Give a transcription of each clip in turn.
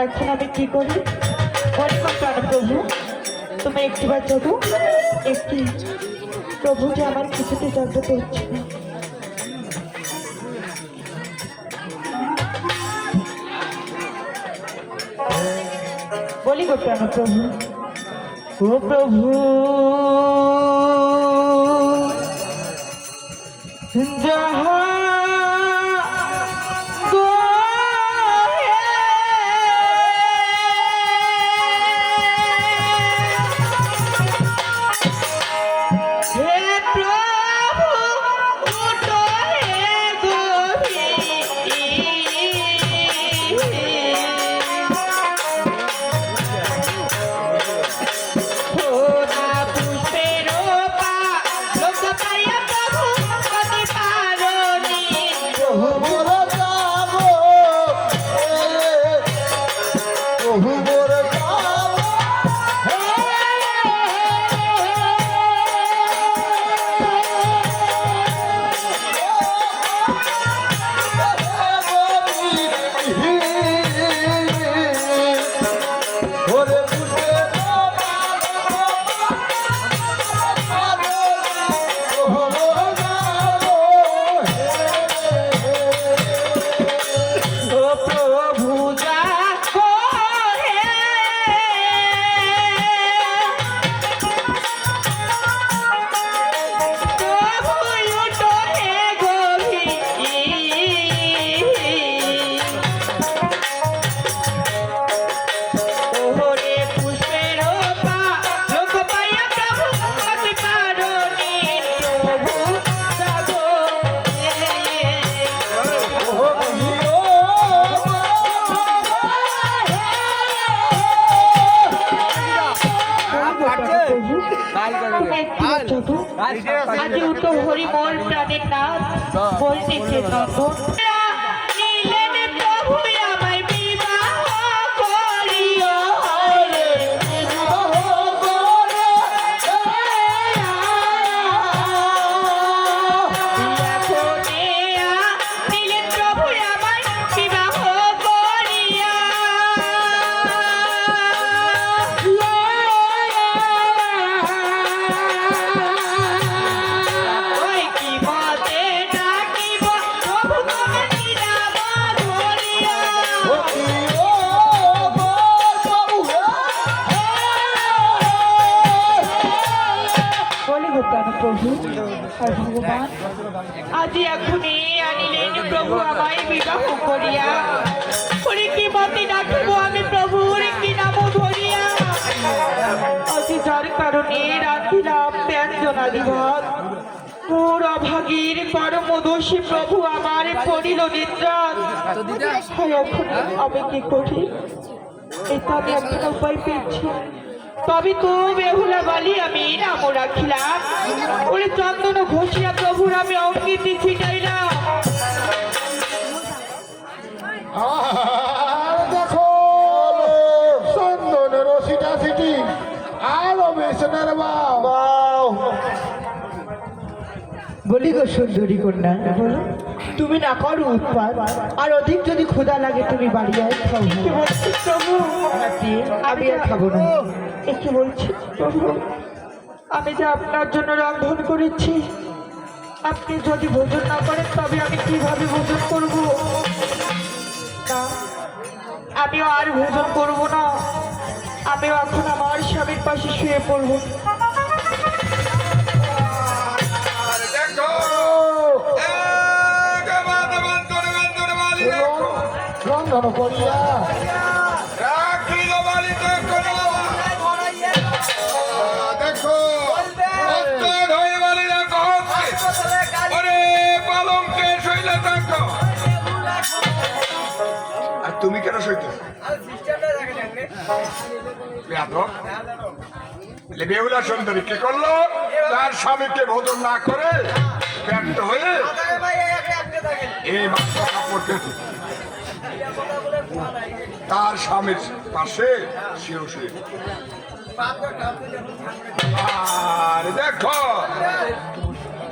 এখন আমি কি করি? অনেক প্রাণ প্রভু, তুমি একটিবার যাবো একটি। প্রভু যে আমার কিছুতে জাগ্রত হচ্ছে না। বলি গো প্রাণ প্রভু, ও প্রভু যাহা আজি উঠো হরি মোর প্রাণের নাথ বলতেছে নন্দন নীলেন প্রভু আমায় বিবাহ করিও নীলেন প্রভু আমায় বিবাহ করিয়া প্রভু আর ভগবান আজি এখনই আনিলেন প্রভু আমায় বিবাহ করিয়া। ওরে কি মতে ডাকিব আমি প্রভুর কি নাম ধরিয়া। আজি যার কারণে রাখিলাম ব্যঞ্জনাদি ভাত, মোর অভাগীর কর্মদোষী প্রভু আমার পড়িল নিদ্রা। এখন আমি কি করি? এটা আমি একটা উপায় পেয়েছি। তবে তো বেহুলা বালি আমি নাম রাখিলাম। ওরে চন্দন ঘষিয়া প্রভুর আমি অঙ্গিতি ছিটাইলাম। দেখো চন্দনের রসিটা ছিটি আলো বেসনের বাবা। বলি গো সুন্দরী কন্যা, তুমি না করো উৎপাত, আর অধিক যদি ক্ষুধা লাগে তুমি বাড়ি আয় খাও। প্রভু আমি আর খাবো না। একটু বলছি প্রভু, আমি যে আপনার জন্য রন্ধন করেছি, আপনি যদি ভোজন না করেন তবে আমি কিভাবে ভোজন করব? না, আমিও আর ভোজন করব না। আমিও এখন আমার স্বামীর পাশে শুয়ে পড়বো। রন্ধন করিয়া দেখো আর তুমি কেন সইতে বেহুলা সুন্দরী কি করলো? তার স্বামীকে ভোজন না করে ব্যর্থ হয়ে এই মাত্র কাপড় তার স্বামীর পাশে সেও শুয়ে। আর দেখো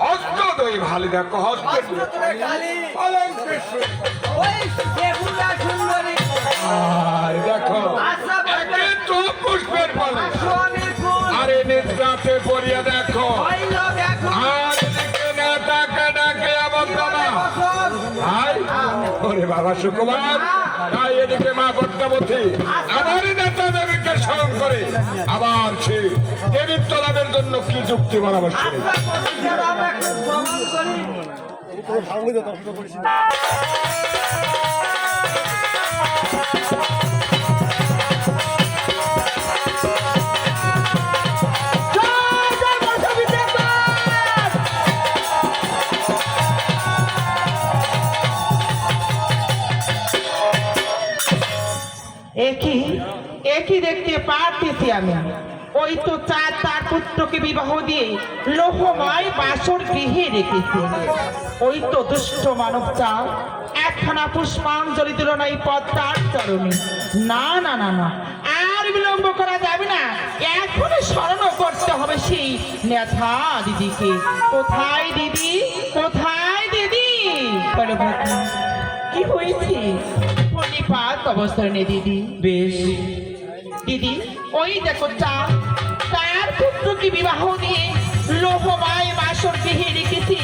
হস্ত দই ভালি দেখো হস্ত আর দেখো একে তো পুষ্পের ফলে আরে নিদ্রাতে পড়িয়া দেখো আর এদিকে নেতাকে ডাকে আমার বাবা ভাই ওরে বাবা সুকুমার তাই এদিকে মা পদ্মাবতী আমার নেতা দেবীকে স্মরণ করে আবার সে দেবীর তলাবের জন্য কি যুক্তি বরাবর একই দেখতে পারতেছি আমি ওই তো চার তার পুত্রকে বিবাহ দিয়ে লোহময় বাসর গৃহে রেখেছে ওই তো দুষ্ট মানবটা একখানা পুষ্পাঞ্জলি দিল না এই পদ্মার চরণে না না না না আর বিলম্ব করা যাবে না এখনই স্মরণ করতে হবে সেই নেথা দিদিকে কোথায় দিদি কোথায় দিদি বলে কি হয়েছে পরিপাত অবস্থায় নেই দিদি বেশ দিদি ওই দেখো তার পুত্রকে বিবাহ দিয়ে লোহময় বাসর গৃহে রেখেছি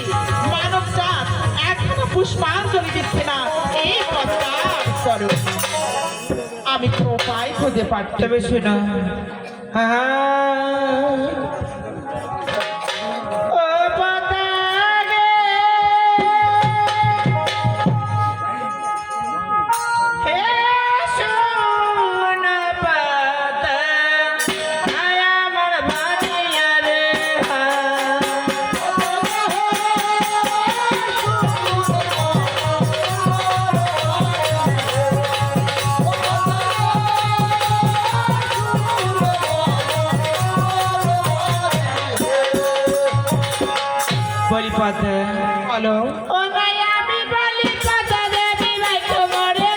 মানব জাত এখনো পুষ্পাঞ্জলি দিচ্ছে না এই কথা করো আমি তো উপায় খুঁজে পাচ্ছি বেশি না হ্যালো ও নাই আমি বলি কথা দেবী ভাই তোমারে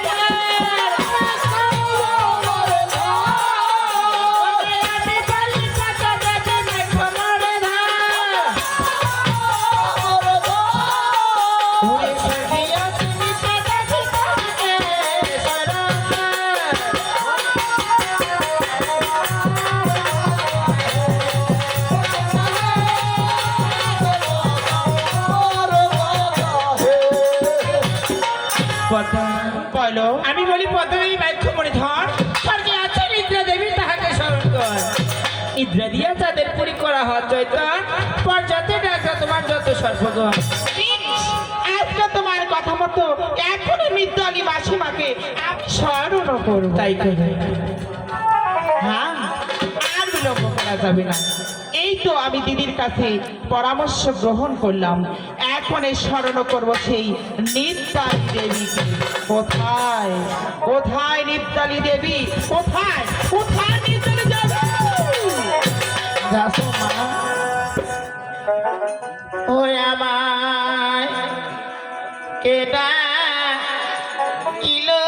আমি বলি পদ্মী বাক্য মনে ধর স্বর্গে আছে নিদ্রা দেবী তাহাকে স্মরণ কর নিদ্রা দিয়া তাদের পুরী করা হয় চৈতন পর্যাতে ডাকা তোমার যত সর্বগণ আজকে তোমার কথা মতো এখনই নিদ্রালী মাসিমাকে আমি স্মরণ করব তাই করে হ্যাঁ আর বিলম্ব করা যাবে না এই তো আমি দিদির কাছে পরামর্শ গ্রহণ করলাম এখন এই স্মরণ করবো সেই নিত্যালী দেবীকে কোথায় কোথায় নিত্যালী দেবী কোথায় কোথায় নিত্যালী দেবী মা ও আমায় কেডা কিলো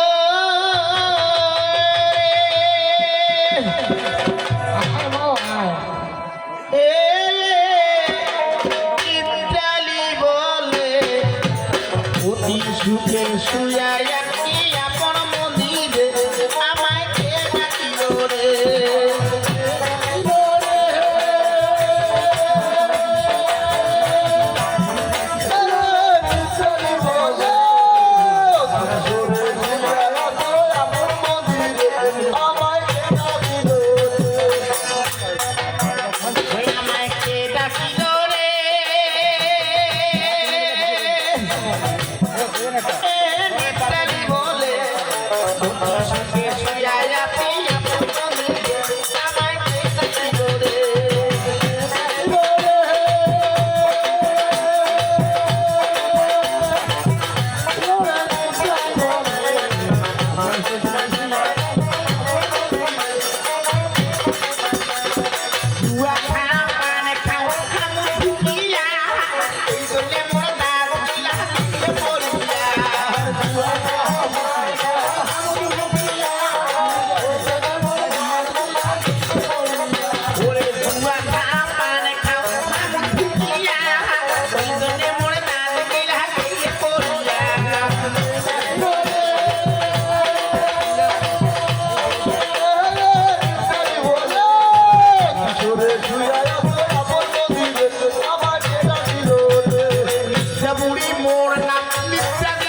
সুখে শুয়া একটি আপন মন্দিরে আমায় কে ডাকিল রে মোর নাম নিত্যা